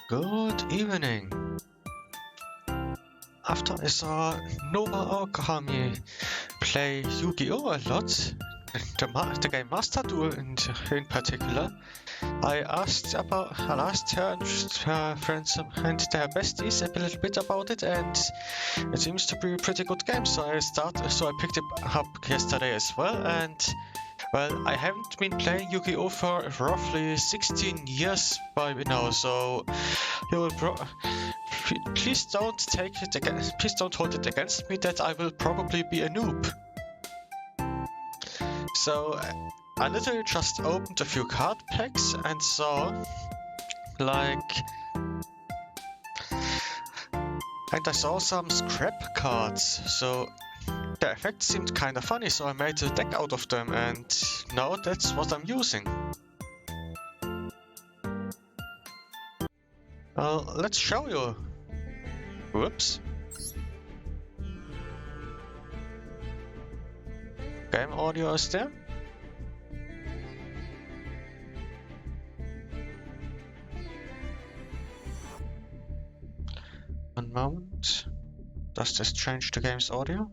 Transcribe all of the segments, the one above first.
Good evening. After I saw Nova Okami play Yu-Gi-Oh a lot, the game Master Duel in particular, I asked her and her friends and their besties a little bit about it, and it seems to be a pretty good game. So I picked it up yesterday as well, and well, I haven't been playing Yu-Gi-Oh for roughly 16 years by now, so you will please don't hold it against me that I will probably be a noob. So I literally just opened a few card packs and saw I saw some scrap cards, so the effect seemed kinda funny, so I made a deck out of them, and now that's what I'm using. Well, let's show you. Whoops. Game audio is there. One moment. Does this change the game's audio?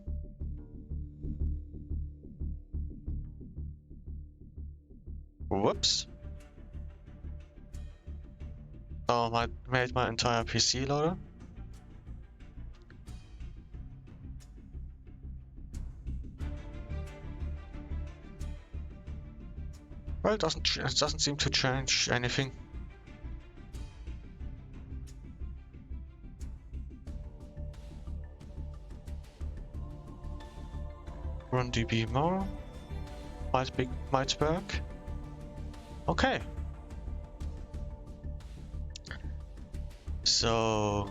Whoops. Oh, I made my entire PC loader. Well, it doesn't seem to change anything. Run DB more. Might work. Okay. So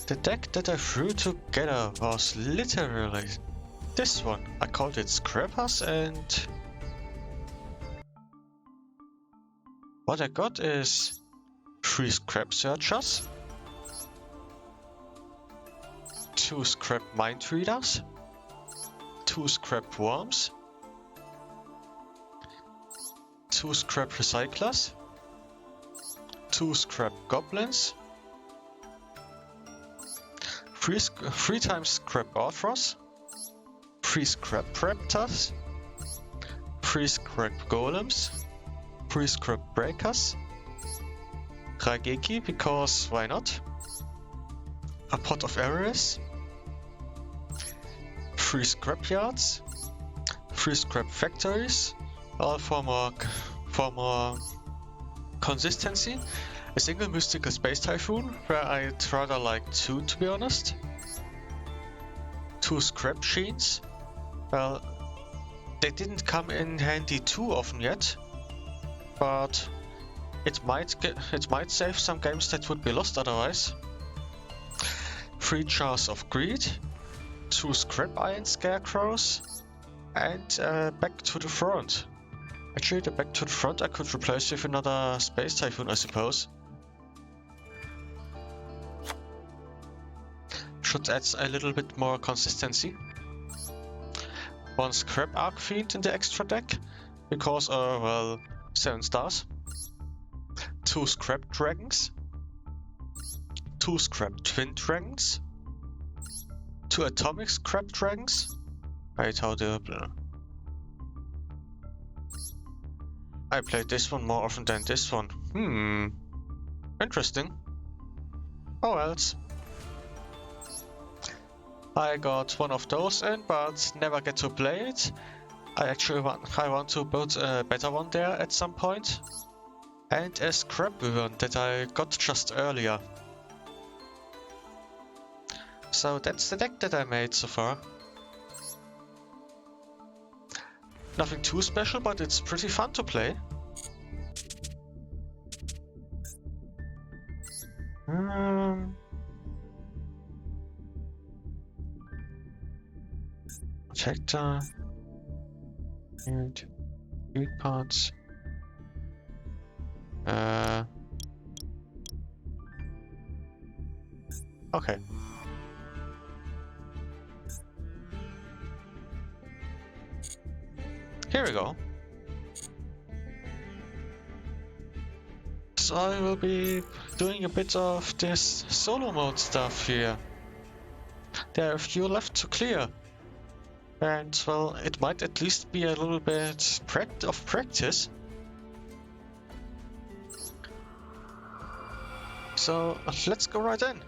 the deck that I threw together was literally this one. I called it Scrappers, and what I got is 3 Scrap Searchers, 2 Scrap Mind Readers, 2 Scrap Worms, 2 Scrap Recyclers, 2 Scrap Goblins, 3 times Scrap Orthros, 3 Scrap Raptors, 3 Scrap Golems, 3 Scrap Breakers, Raigeki, because why not? A Pot of Arrows, 3 Scrap Yards, 3 Scrap Factories, all for more consistency. A single Mystical Space Typhoon, where I'd rather like 2 to be honest. 2 Scrap Sheens. Well, they didn't come in handy too often yet, but it might save some games that would be lost otherwise. 3 Jars of Greed, 2 Scrap Iron Scarecrows, and Back to the Front. Actually, the Back to the Front I could replace with another Space Typhoon, I suppose. Should add a little bit more consistency. 1 Scrap Arcfiend in the extra deck, because, well, 7 stars. 2 Scrap Dragons. 2 Scrap Twin Dragons. 2 Atomic Scrap Dragons. Wait, how do I played this one more often than this one. Interesting. Oh else. I got one of those in, but never get to play it. I want to build a better one there at some point. And a scrap one that I got just earlier. So that's the deck that I made so far. Nothing too special, but it's pretty fun to play. Protector and food parts. Okay. Here we go. because I will be doing a bit of this solo mode stuff here. There are a few left to clear. And well, it might at least be a little bit of practice. So let's go right in.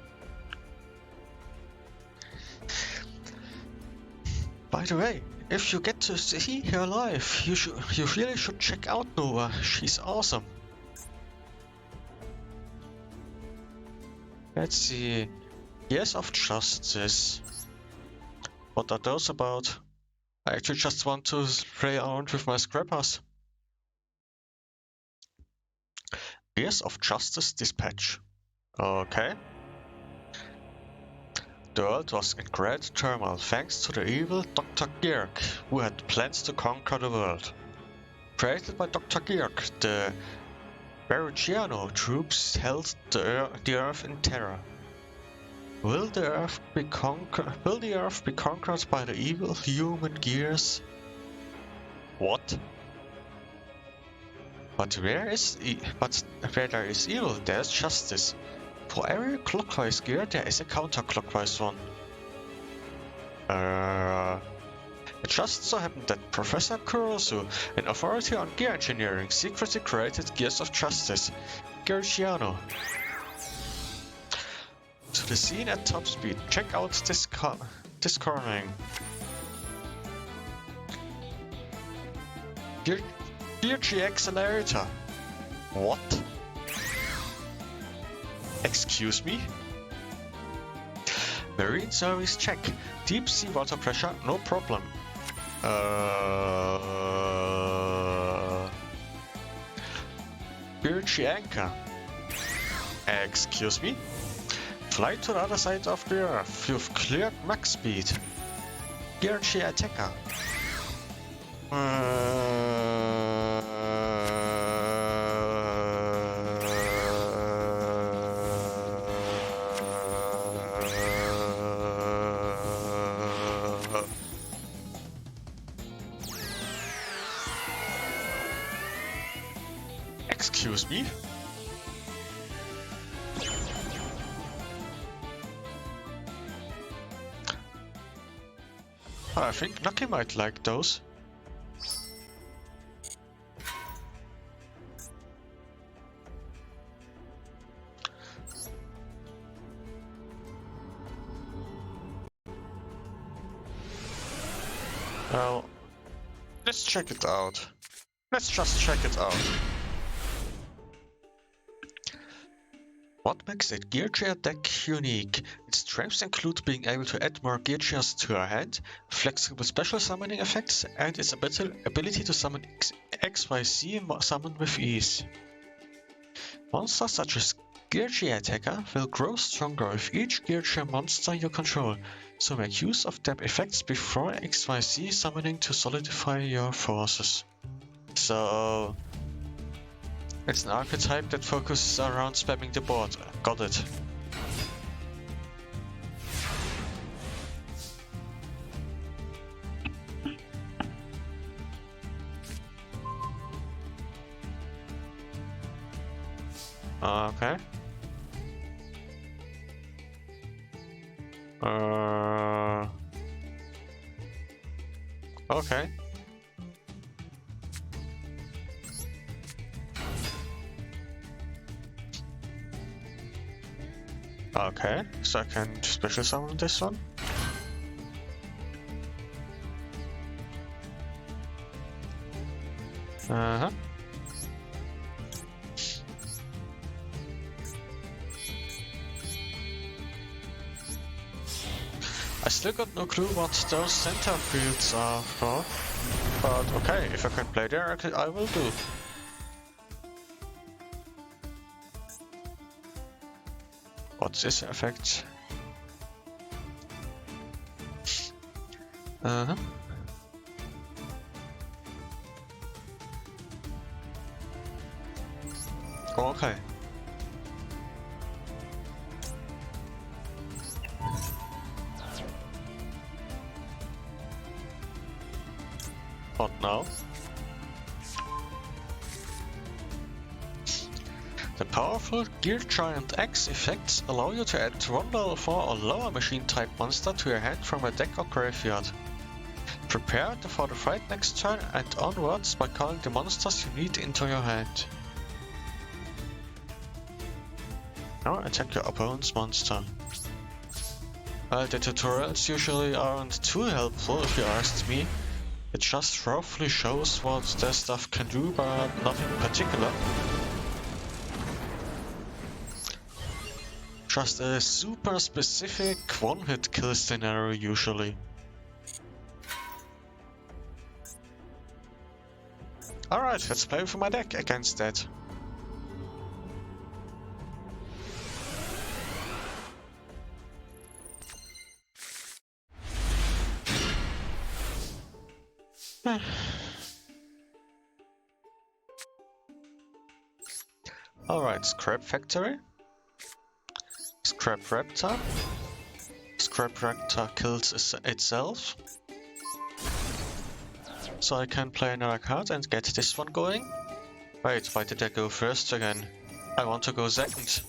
By the way, if you get to see her live, you really should check out Nova. She's awesome. Let's see. Years of Justice. What are those about? I actually just want to play around with my scrappers. Years of Justice Dispatch. Okay. The world was in great turmoil thanks to the evil Dr. Girk, who had plans to conquer the world. Created by Dr. Girk, the Verigiano troops held the Earth in terror. Will the Earth be conquered by the evil human gears? What? But where there is evil, there is justice. For every clockwise gear, there is a counterclockwise one. It just so happened that Professor Kurosu, an authority on gear engineering, secretly created Gears of Justice, Verigiano. To the scene at top speed, check out this cornering. Gear G Accelerator. What? Excuse me? Marine service check. Deep sea water pressure, no problem. Gear G Anchor. Excuse me? Fly to the other side of the Earth. You've cleared max speed. Gear G Attacker. Excuse me? I think Nucky might like those. Well, let's check it out. Let's just check it out. What makes a Gear Gear deck unique? Its strengths include being able to add more Gear Gears to your hand, flexible special summoning effects, and its ability to summon XYZ summon with ease. Monsters such as Gear Gear Attacker will grow stronger with each Gear Gear monster you control, so make use of their effects before XYZ summoning to solidify your forces. So it's an archetype that focuses around spamming the board. Got it. Okay. Okay. Okay, so I can special summon this one. I still got no clue what those center fields are for, but okay, if I can play there, I will do. What's this effect? Okay. What now? The powerful Gear Giant X effects allow you to add 1 level 4 or lower machine type monster to your hand from a deck or graveyard. Prepare for the fight next turn and onwards by calling the monsters you need into your hand. Now attack your opponent's monster. While the tutorials usually aren't too helpful if you ask me, it just roughly shows what their stuff can do, but nothing in particular. Just a super specific one-hit kill scenario usually. Alright, let's play with my deck against that. Alright, Scrap Factory. Scrap Raptor. Scrap Raptor kills itself. So I can play another card and get this one going. Wait, why did I go first again? I want to go second.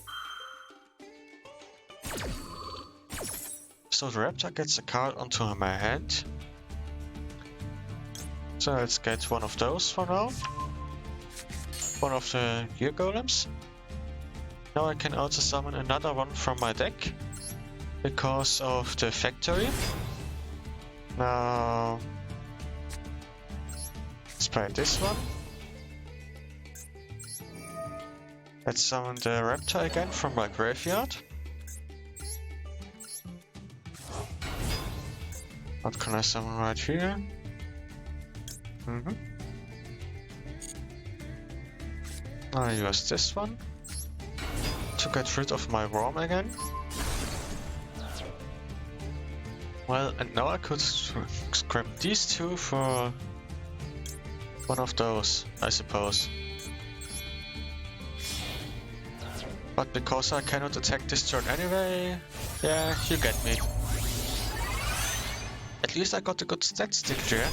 So the Raptor gets a card onto my hand. So let's get one of those for now. One of the Gear Golems. Now I can also summon another one from my deck because of the factory. Now let's play this one. Let's summon the Raptor again from my graveyard. What can I summon right here? I use this one to get rid of my worm again. Well, and now I could scrap these two for one of those, I suppose. But because I cannot attack this turn anyway, yeah, you get me. At least I got a good stat stick there.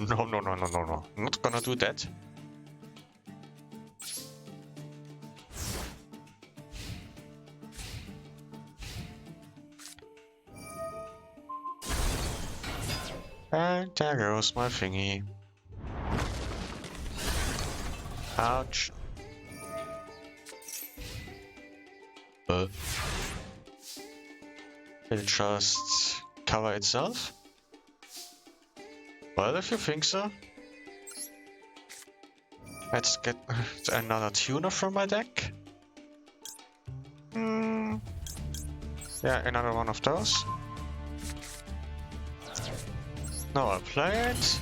No, not gonna do that. And there goes my thingy. Ouch. It'll just cover itself? Well, if you think so. Let's get another tuner from my deck. Yeah, another one of those. Now I play it.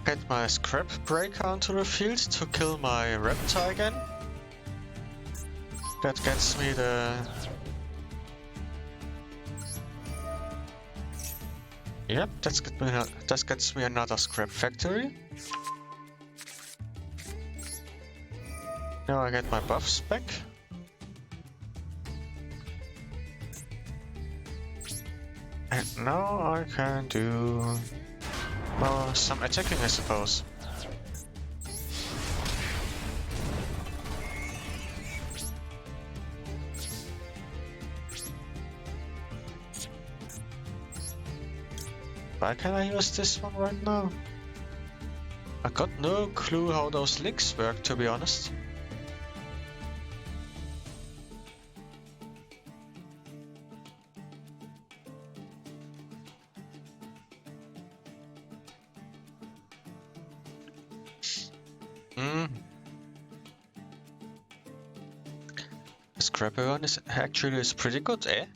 Get my Scrap Breaker onto the field to kill my Raptor again. That gets me the... Yep, that gets me another Scrap Factory. Now I get my buffs back. And now I can do... well, some attacking, I suppose. Why can I use this one right now? I got no clue how those links work, to be honest. The Scrapper one is actually pretty good, eh?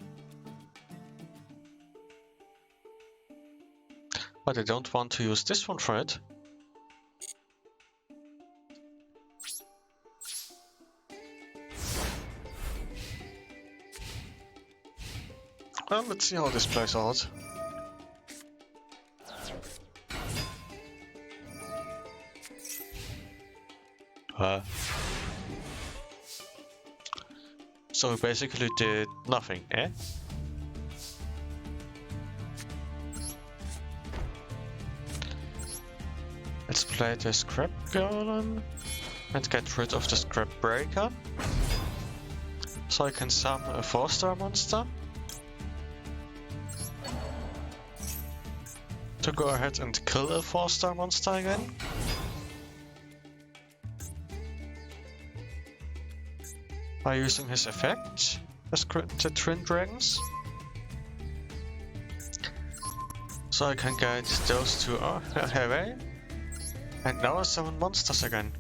But I don't want to use this one for it. Well, let's see how this plays out. So we basically did nothing, eh? Let's play the Scrap Golem and get rid of the Scrap Breaker. So I can summon a 4-star monster. To go ahead and kill a 4-star monster again. By using his effect, the Twin Dragons. So I can get those two away. And now I summon monsters again.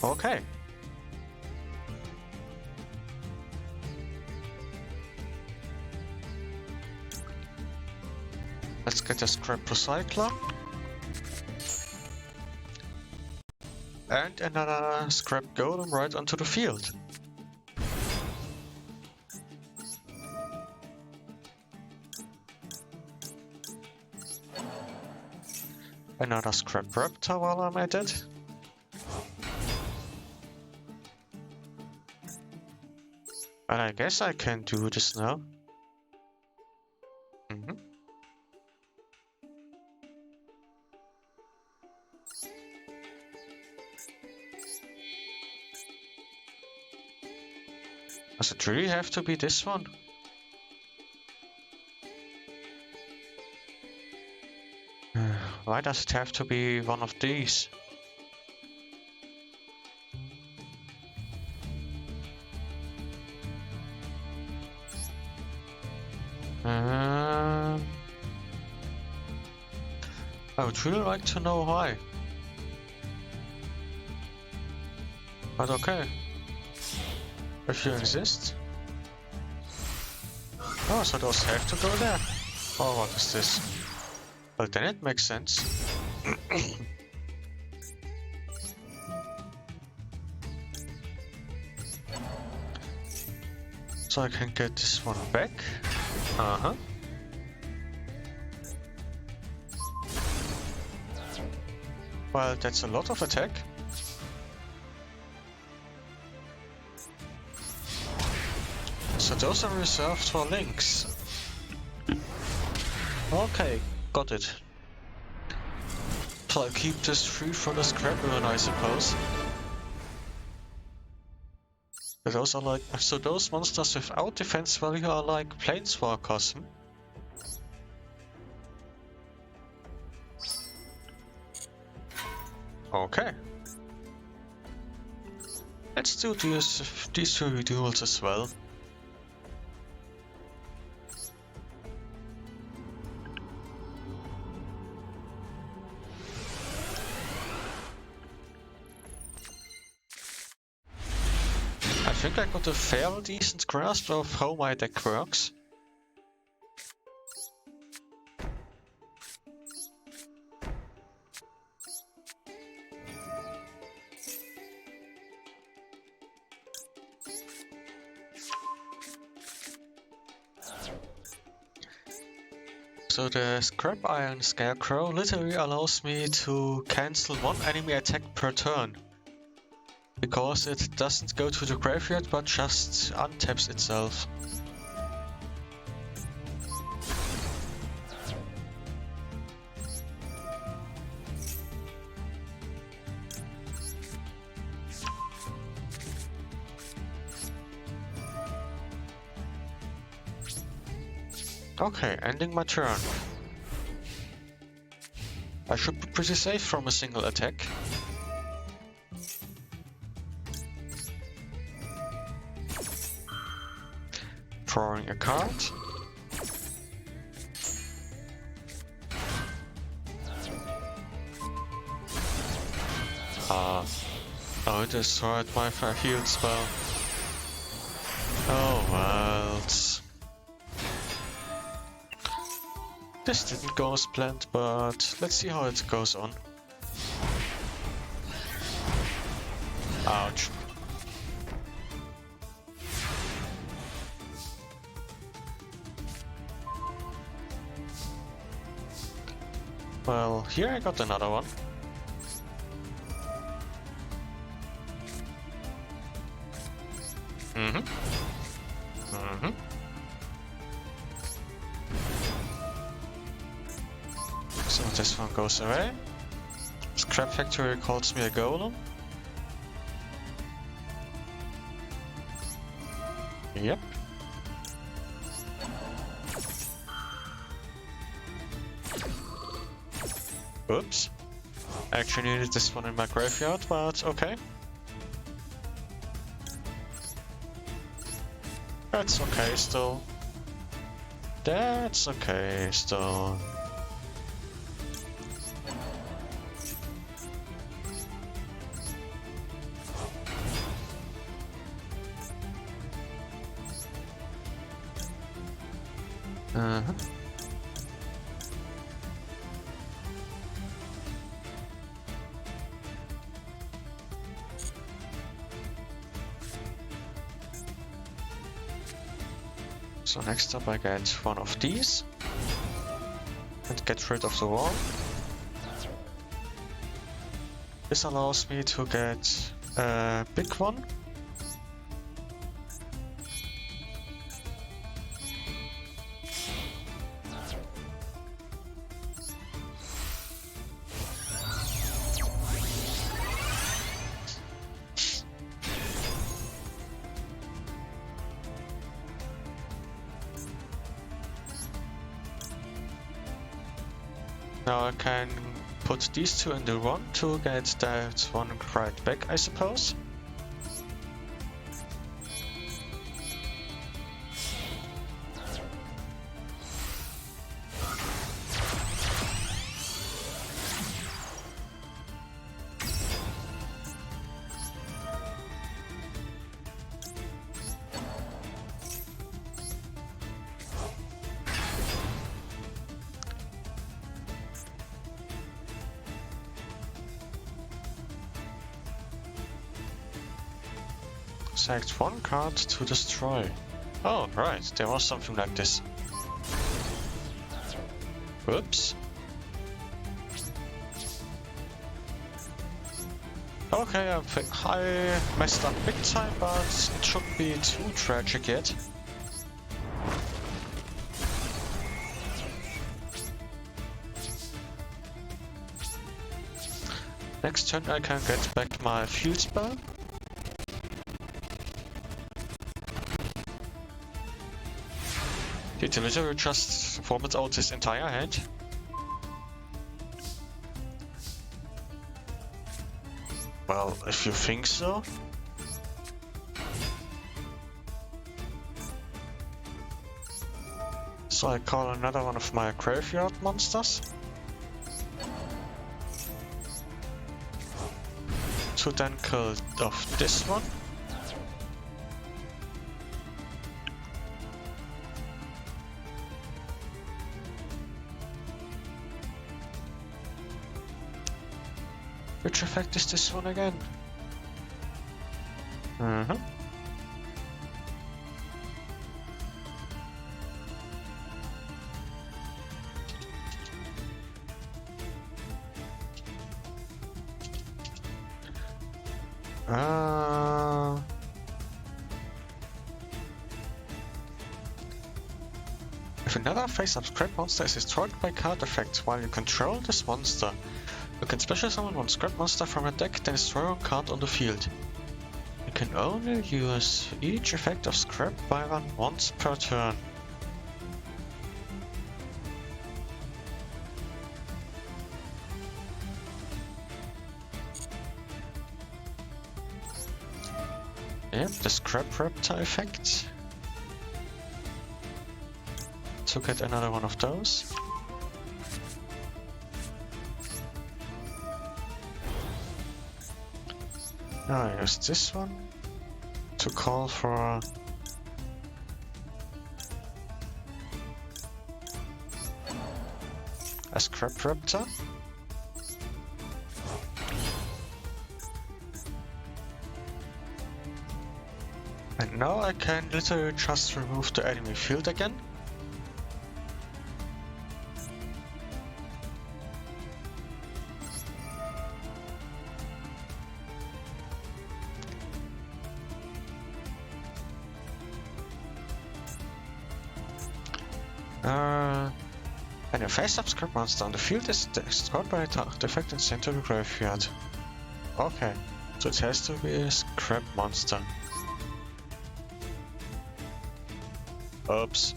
Okay. Let's get a Scrap Recycler. And another Scrap Golem right onto the field. Another Scrap Raptor while I'm at it. And I guess I can do this now. Does it really have to be this one? Why does it have to be one of these? I would really like to know why. But okay. If you exist. Oh, so those have to go there. Oh, what is this? Well, then it makes sense. So I can get this one back. Well, that's a lot of attack. So those are reserved for links. Okay, got it. So I'll keep this free for the scrap run, I suppose. But those are like, so those monsters without defense value are like planeswalkers. Okay. Let's do these two duels as well. I think I got a fairly decent grasp of how my deck works. So the Scrap Iron Scarecrow literally allows me to cancel one enemy attack per turn. Because it doesn't go to the graveyard but just untaps itself. Okay, ending my turn. I should be pretty safe from a single attack. Drawing a card. Oh, it destroyed my healed spell. Oh well. This didn't go as planned, but let's see how it goes on. Ouch. Well, here I got another one. this one goes away. Scrap Factory calls me a golem. Yep. Oops. I actually needed this one in my graveyard, but okay. That's okay still. That's okay still. Uh-huh. So next up I get one of these and get rid of the wall. This allows me to get a big one. Now I can put these two in the one to get that one right back, I suppose. Select one card to destroy. Oh, right, there was something like this. Whoops. Okay, I messed up big time, but it shouldn't be too tragic yet. Next turn I can get back my field spell. Did the wizard just format out his entire hand? Well, if you think so. So I call another one of my graveyard monsters. To then kill off this one. Which effect is this one again? Mm-hmm. If another face-up scrap monster is destroyed by card effects while you control this monster, you can special summon one scrap monster from a deck, then destroy one card on the field. You can only use each effect of Scrap Byron once per turn. Yep, the Scrap Raptor effect. To get another one of those. Now I use this one to call for a Scrap Raptor. And now I can literally just remove the enemy field again. And a face-up scrap monster on the field is destroyed by a defect and sent to the graveyard. Okay, so it has to be a scrap monster. Oops.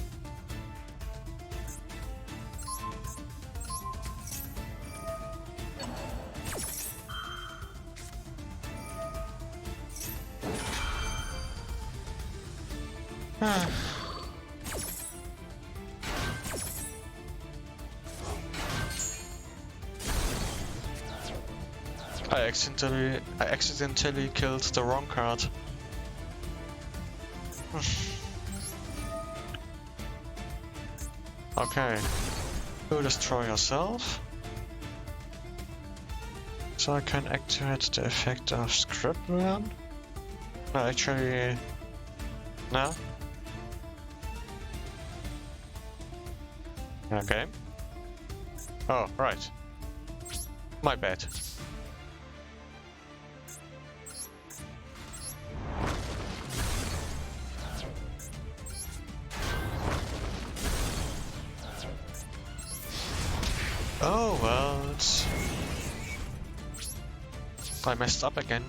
I accidentally killed the wrong card. Okay, you destroy yourself. So I can activate the effect of Scrap Burn. No, actually, no. Okay. Oh, right. My bad. Oh well, I messed up again.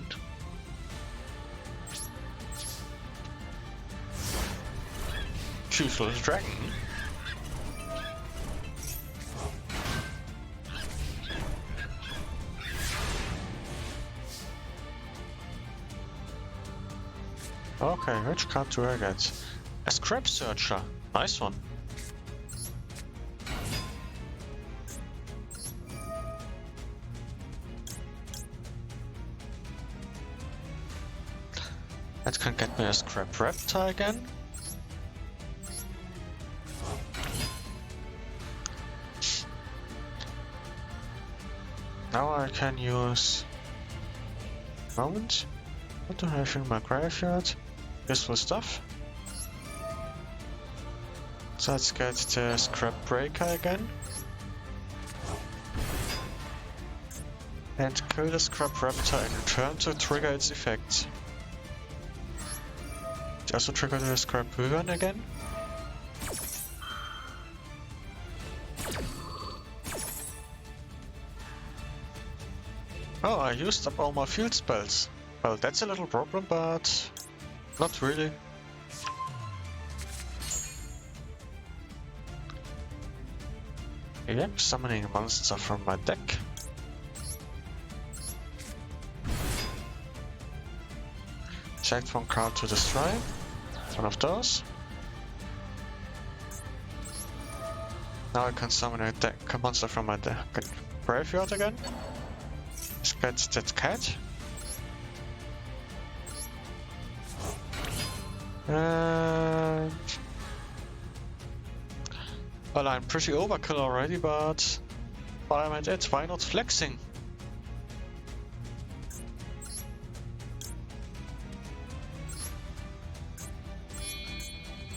Toothless Dragon. Okay, which card do I get? A Scrap Searcher. Nice one. That can get me a Scrap Raptor again. Now I can use... Moment. What do I have in my graveyard? Useful stuff. So let's get the Scrap Breaker again. And kill the Scrap Raptor in return to trigger its effect. Also trigger the Scrap Burn again. Oh, I used up all my field spells. Well, that's a little problem, but not really. Yep, summoning a monster from my deck. Select one card to destroy. One of those. Now I can summon a monster from my graveyard again. Let's get that cat. And... well, I'm pretty overkill already, but while I'm at it, why not flexing?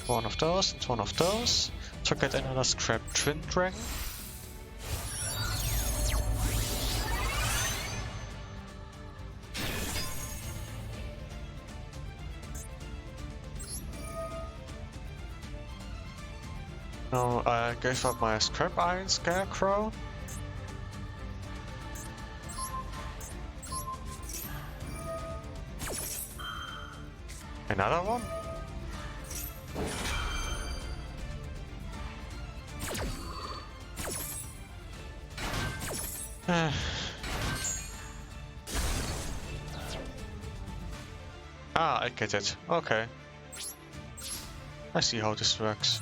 One of those and one of those to get another Scrap Twin Dragon. Now I gave up my Scrap Iron Scarecrow. Another one? I get it. Okay. I see how this works.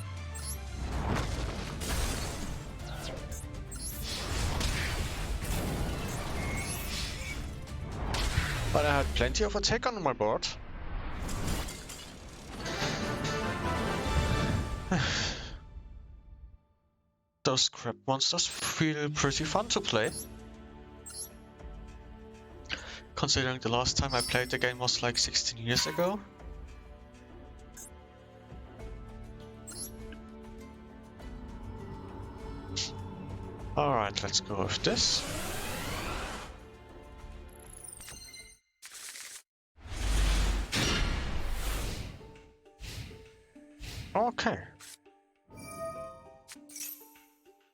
But I had plenty of attack on my board. Those scrap monsters feel pretty fun to play. Considering the last time I played the game was like 16 years ago. Alright, let's go with this. Okay.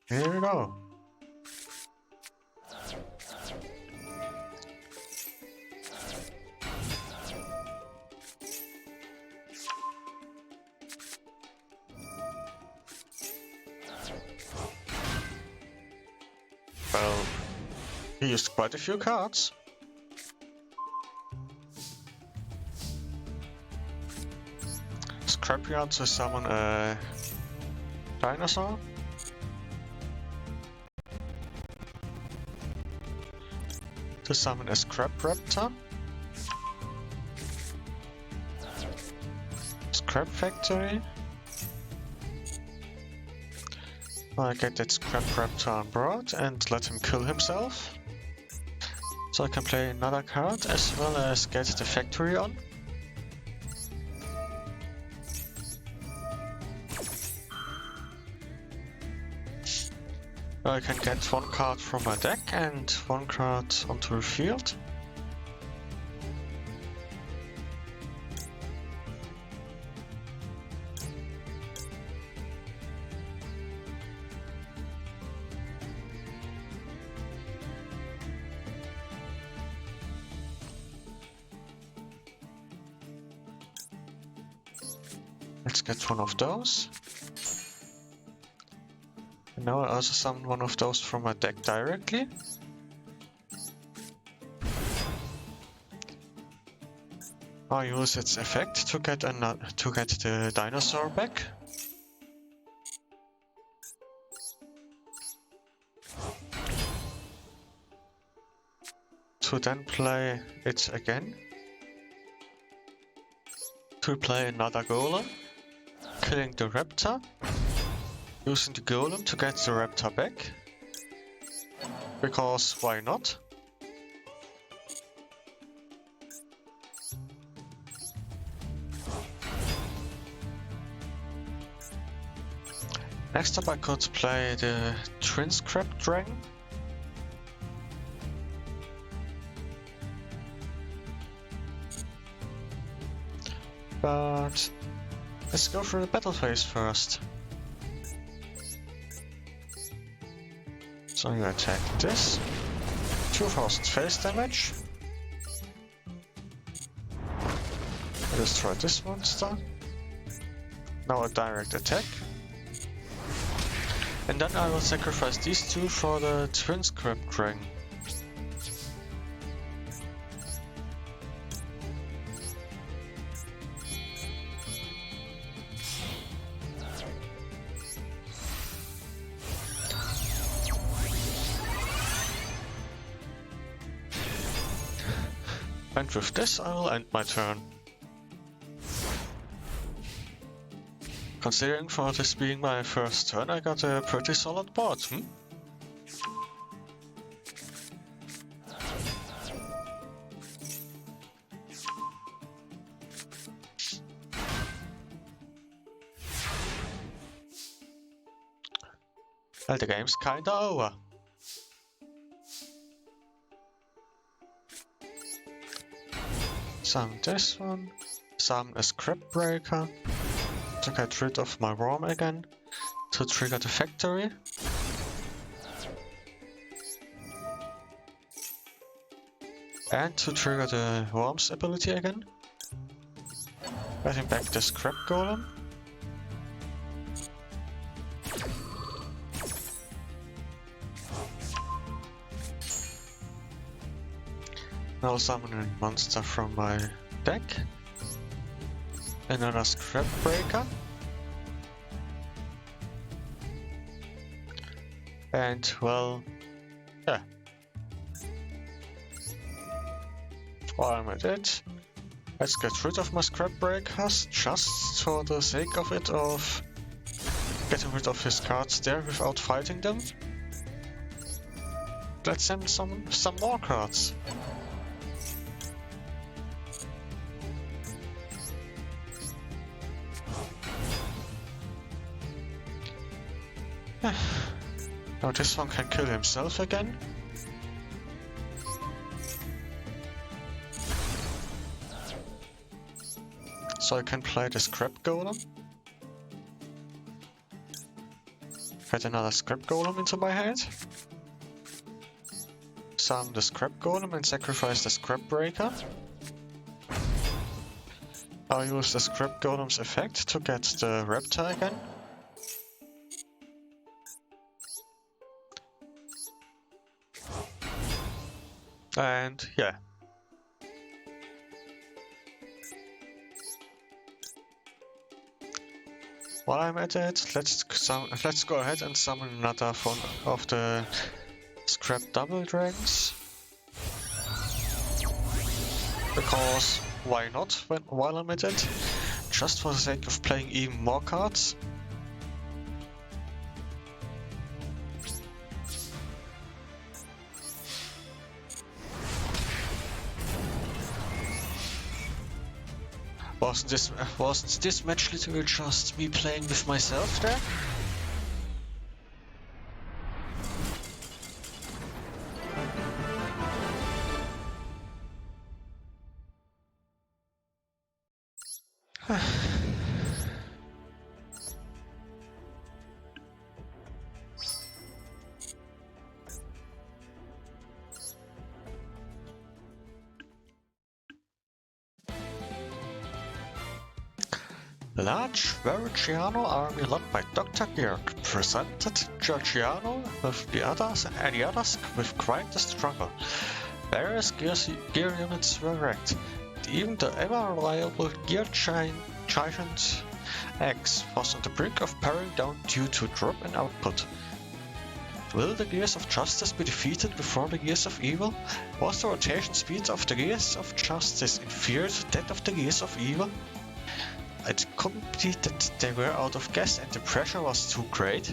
Here we go. Well, he used quite a few cards. Scrapyard to summon a dinosaur. To summon a Scrap Raptor. Scrap Factory. I get that Scrap Raptor on board and let him kill himself. So I can play another card as well as get the factory on. I can get one card from my deck and one card onto the field. Let's get one of those. And now I also summon one of those from my deck directly. I use its effect to get the dinosaur back. To then play it again. To play another golem. Killing the raptor. Using the golem to get the raptor back. Because why not? Next up I could play the Twin Scrap Dragon. But let's go through the battle phase first. So you attack this. 2000 face damage. I destroy this monster. Now a direct attack. And then I will sacrifice these two for the Twin Scrap Dragon. And with this I will end my turn. Considering for this being my first turn, I got a pretty solid board, Well, the game's kinda over. Summon this one, summon a Scrap Breaker. To get rid of my worm again, to trigger the factory. And to trigger the worm's ability again. Getting back the Scrap Golem. Now summon a monster from my deck. Another Scrap Breaker. And well, yeah. While I'm at it, let's get rid of my Scrap Breakers just for the sake of it, of getting rid of his cards there without fighting them. Let's send some more cards. Now this one can kill himself again. So I can play the Scrap Golem. Get another scrap golem into my hand. Summon the scrap golem and sacrifice the scrap breaker. I'll use the scrap golem's effect to get the reptile again. And yeah. While I'm at it, let's go ahead and summon another one of the scrap double dragons. Because why not while I'm at it? Just for the sake of playing even more cards. Wasn't this match literally just me playing with myself there? Large Verigiano army led by Dr. Georg presented Giorgiano with the others with quite the struggle. Various gear units were wrecked, and even the ever-reliable gear giant X was on the brink of powering down due to a drop in output. Will the Gears of Justice be defeated before the Gears of Evil? Was the rotation speed of the Gears of Justice inferior to that of the Gears of Evil? It couldn't be that they were out of gas and the pressure was too great.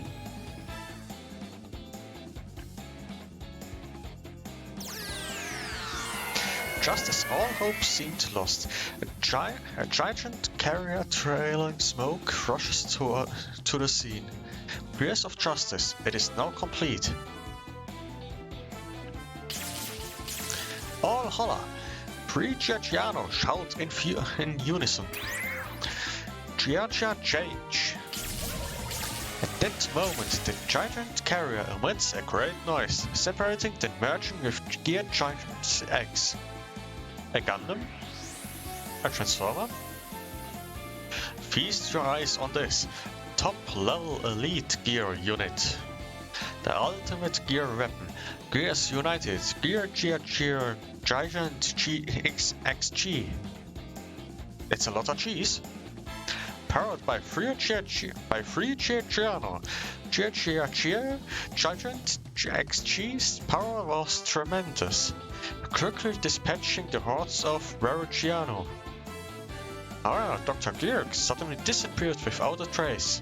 Just as all hope seemed lost, a giant carrier trailing smoke rushes to the scene. Gears of Justice, it is now complete. All holla! Pre-Giorgiano shout in unison. Giorgia change. At that moment, the giant carrier emits a great noise, separating then merging with Gear Giant X. A Gundam? A Transformer? Feast your eyes on this top-level elite gear unit. The ultimate gear weapon. Gears United. Gear Giant XG. It's a lot of cheese. Powered by free Giorgiano. Giant XG's power was tremendous, quickly dispatching the hordes of Verigiano. However, Dr. Georg suddenly disappeared without a trace.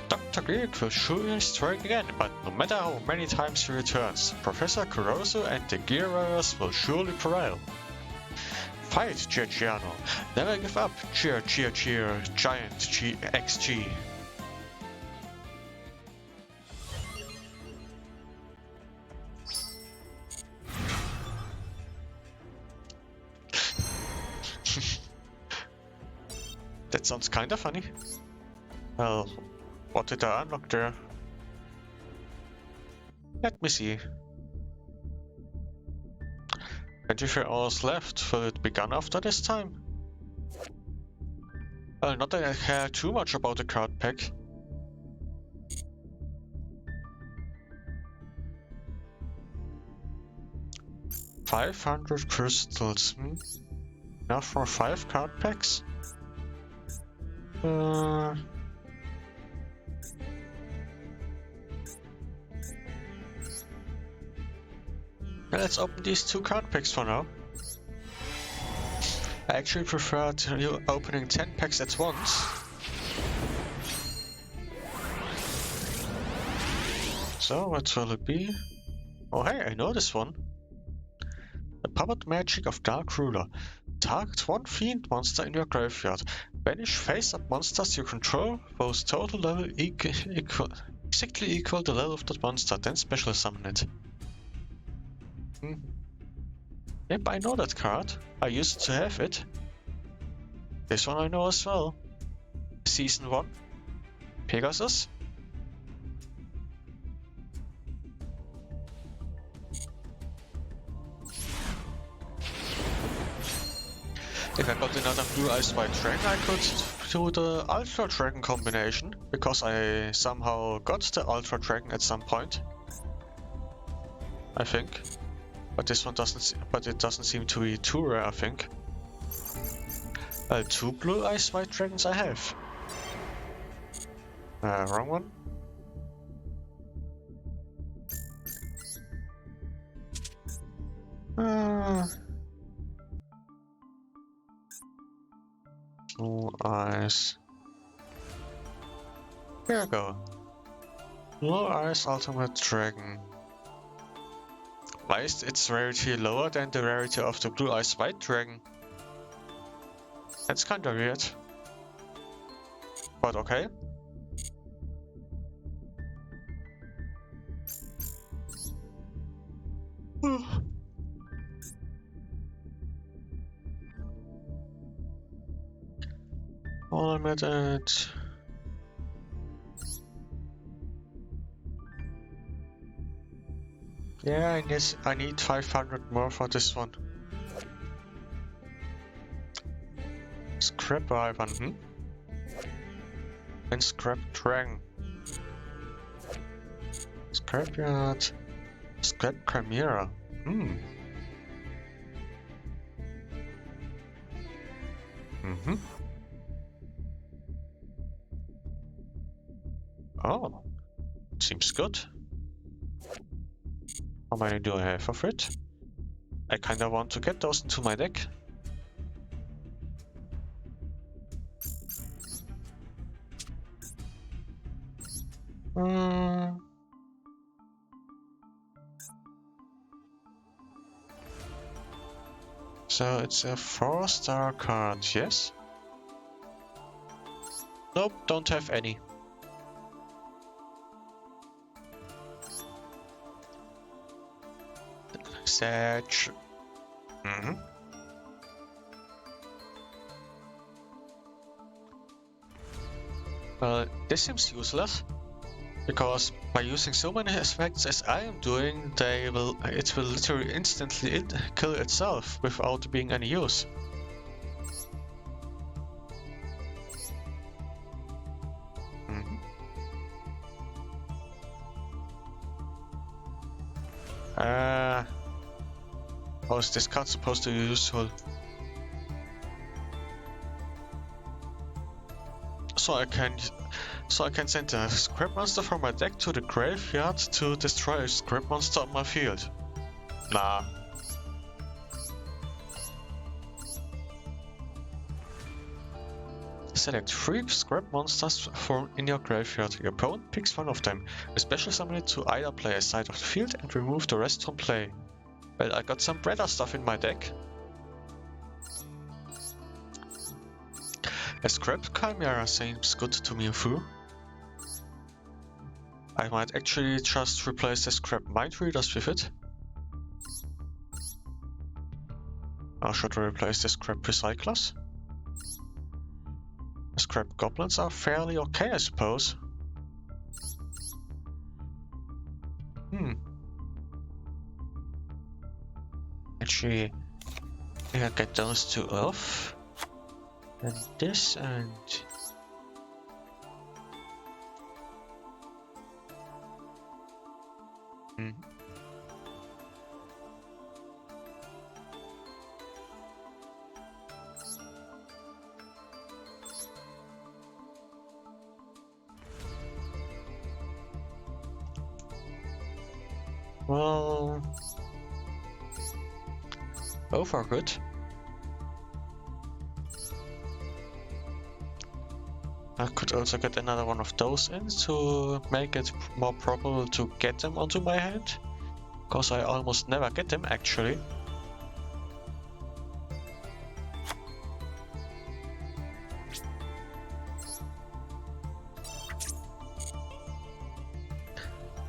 Dr. Georg will surely strike again, but no matter how many times he returns, Professor Caruso and the Gear Warriors will surely prevail. Fight, Giorgiano! Never give up, Giant XG! That sounds kinda funny. Well, what did I unlock there? Let me see. 24 hours left. Will it be gone after this time? Well, not that I care too much about the card pack. $500 crystals. Enough for 5 card packs? Let's open these 2 card packs for now. I actually prefer to opening 10 packs at once. So, what will it be? Oh hey, I know this one. The Puppet Magic of Dark Ruler. Target 1 fiend monster in your graveyard. Banish face-up monsters you control, whose total level exactly equal the level of that monster, then special summon it. Yep, I know that card. I used to have it. This one I know as well. Season 1. Pegasus. If I got another blue eyes white dragon, I could do the ultra dragon combination, because I somehow got the ultra dragon at some point, I think. But this one doesn't. But it doesn't seem to be too rare, I think. 2 blue eyes white dragons I have. Wrong one. Blue eyes. Here we go. Blue eyes ultimate dragon. Why is its rarity lower than the rarity of the blue eyes white dragon? That's kinda weird. But okay. All I'm at it. Yeah, I need 500 more for this one. Scrap Ivan, and Scrap Dragon. Scrapyard. Scrap Chimera. Oh, seems good. How many do I have of it? I kinda want to get those into my deck. So it's a 4-star card, yes? Nope, don't have any. Sag. Well, this seems useless, because by using so many effects as I am doing, it will literally instantly kill itself without being any use. How is this card supposed to be useful? So I can send a scrap monster from my deck to the graveyard to destroy a scrap monster on my field. Nah. Select 3 scrap monsters in your graveyard. Your opponent picks one of them. A special summon it to either play a side of the field and remove the rest from play. Well, I got some better stuff in my deck. A Scrap Chimera seems good to me too. I might actually just replace the Scrap Mind Readers with it. Or should I replace the Scrap Recyclers? The Scrap Goblins are fairly okay, I suppose. Actually, I can get those 2 off. And this and... Well... both are good. I could also get another one of those in to make it more probable to get them onto my hand. Because I almost never get them actually.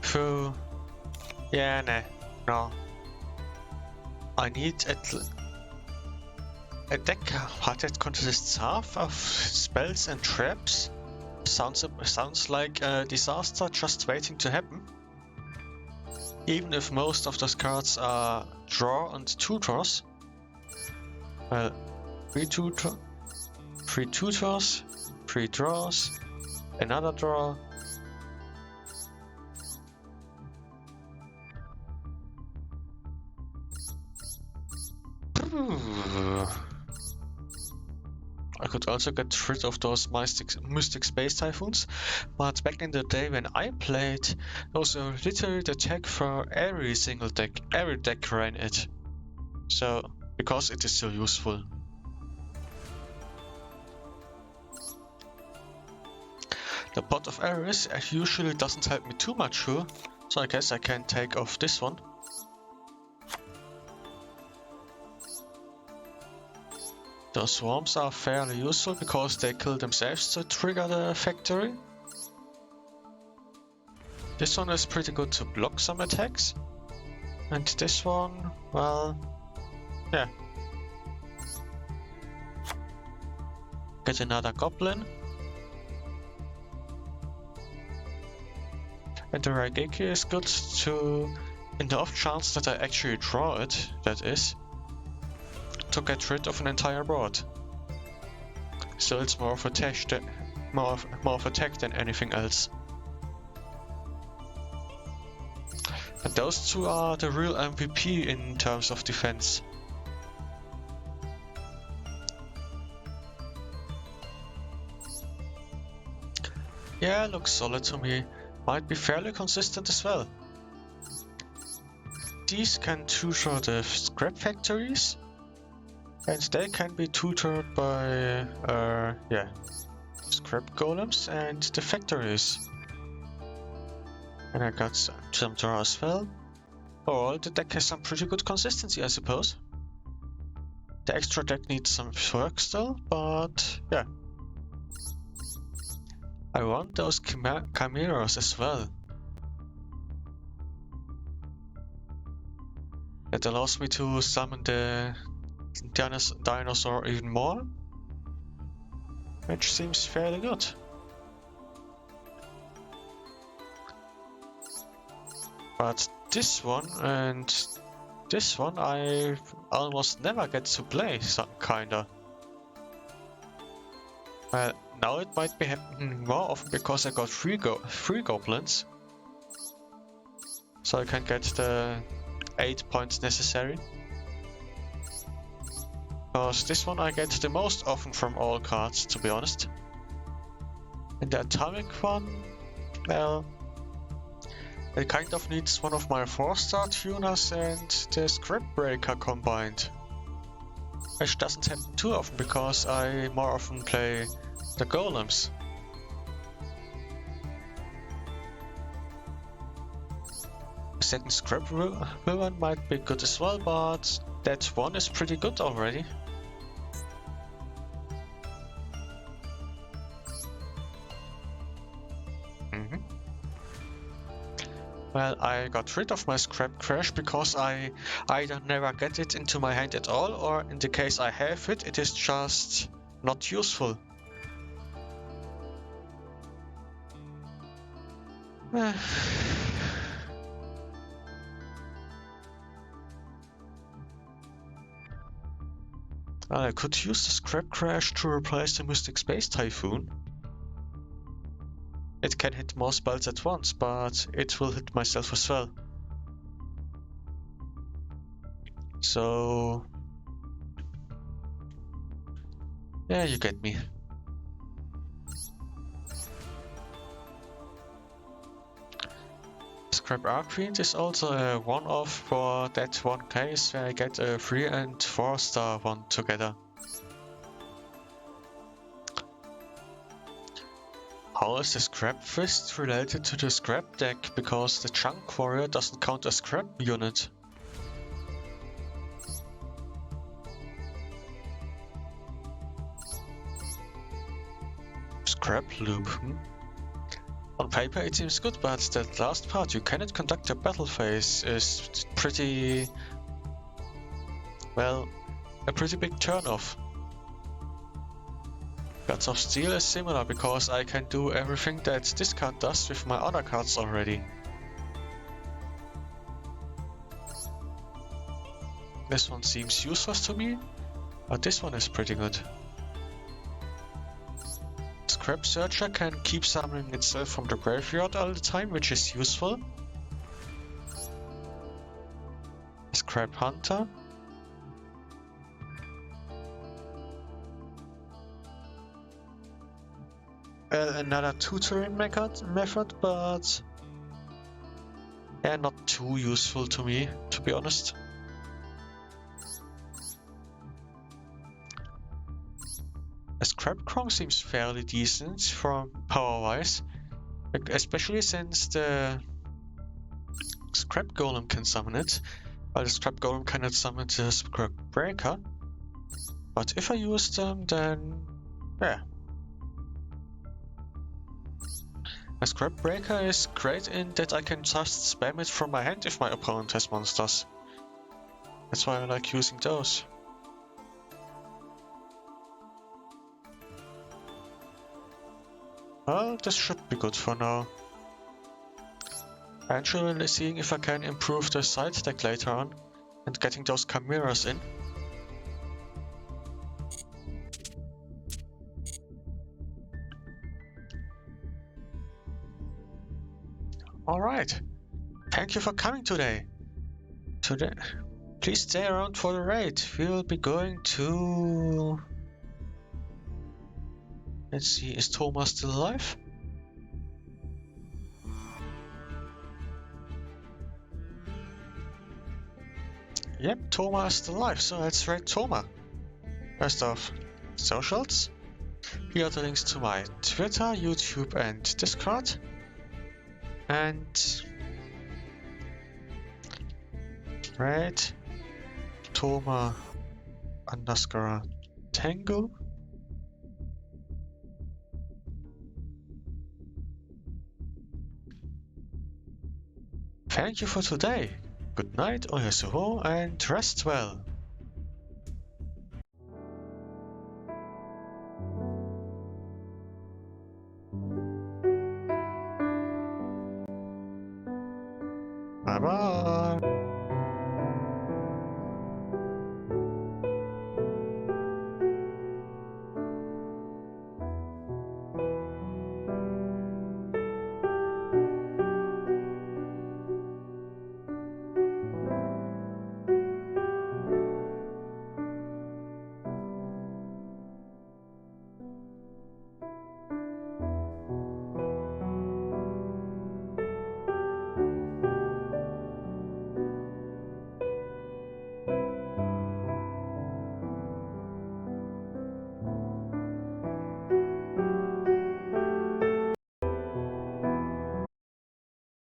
So, yeah, no. I need a deck that consists half of spells and traps. Sounds like a disaster just waiting to happen. Even if most of those cards are draw and 2 draws. Well, 3 tutors, 3 draws, another draw. I could also get rid of those mystic space typhoons, but back in the day when I played, there was a literally the tech for every single deck. Every deck ran it. So, because it is so useful. The Pot of Errors usually doesn't help me too much here, so I guess I can take off this one. Those swarms are fairly useful because they kill themselves to trigger the factory. This one is pretty good to block some attacks. And this one, well, yeah. Get another goblin. And the Raigeki is good to, in the off chance that I actually draw it, that is, to get rid of an entire board. So it's more of a tech than anything else. And those two are the real MVP in terms of defense. Yeah, looks solid to me. Might be fairly consistent as well. These can tutor the scrap factories. And they can be tutored by, scrap golems and the factories. And I got some draw as well. Overall, the deck has some pretty good consistency, I suppose. The extra deck needs some work still, but yeah. I want those chimeras as well. That allows me to summon the dinosaur even more, which seems fairly good. But this one and this one I almost never get to play, kinda. Well, now it might be happening more often because I got three goblins. So I can get the 8 points necessary. Because this one I get the most often from all cards, to be honest. And the atomic one, well, it kind of needs one of my 4-star tuners and the script breaker combined. Which doesn't happen too often because I more often play the golems. The second script one might be good as well, but that one is pretty good already. Well, I got rid of my scrap crash because I either never get it into my hand at all, or in the case I have it, it is just not useful. I could use the scrap crash to replace the Mystic Space Typhoon. It can hit more spells at once, but it will hit myself as well. So... yeah, you get me. Scrap Arcfiend is also a one-off for that one case where I get a 3 and 4-star one together. How is the Scrap Fist related to the Scrap deck? Because the Chunk Warrior doesn't count as Scrap unit. Scrap Loop, On paper it seems good, but that last part, you cannot conduct a battle phase, is pretty... well, a pretty big turnoff. Gods of Steel is similar because I can do everything that this card does with my other cards already. This one seems useless to me, But this one is pretty good. Scrap Searcher can keep summoning itself from the graveyard all the time, which is useful. Scrap Hunter. Another tutoring method, but yeah, not too useful to me, to be honest. A Scrap Krong seems fairly decent from power-wise, especially since the Scrap Golem can summon it, while the Scrap Golem cannot summon the Scrap Breaker. But if I use them, then yeah. A Scrap Breaker is great in that I can just spam it from my hand if my opponent has monsters. That's why I like using those. Well, this should be good for now. Eventually seeing if I can improve the side deck later on and getting those chimeras in. Alright, thank you for coming today. Please stay around for the raid. We'll be going to... Let's see, is Thomas still alive? Yep, Thomas is still alive, so let's raid Thomas. First off, socials. Here are the links to my Twitter, YouTube and Discord. And... raid Thomas _ Tango. Thank you for today. Good night, Oyasoho, and rest well. Bye bye.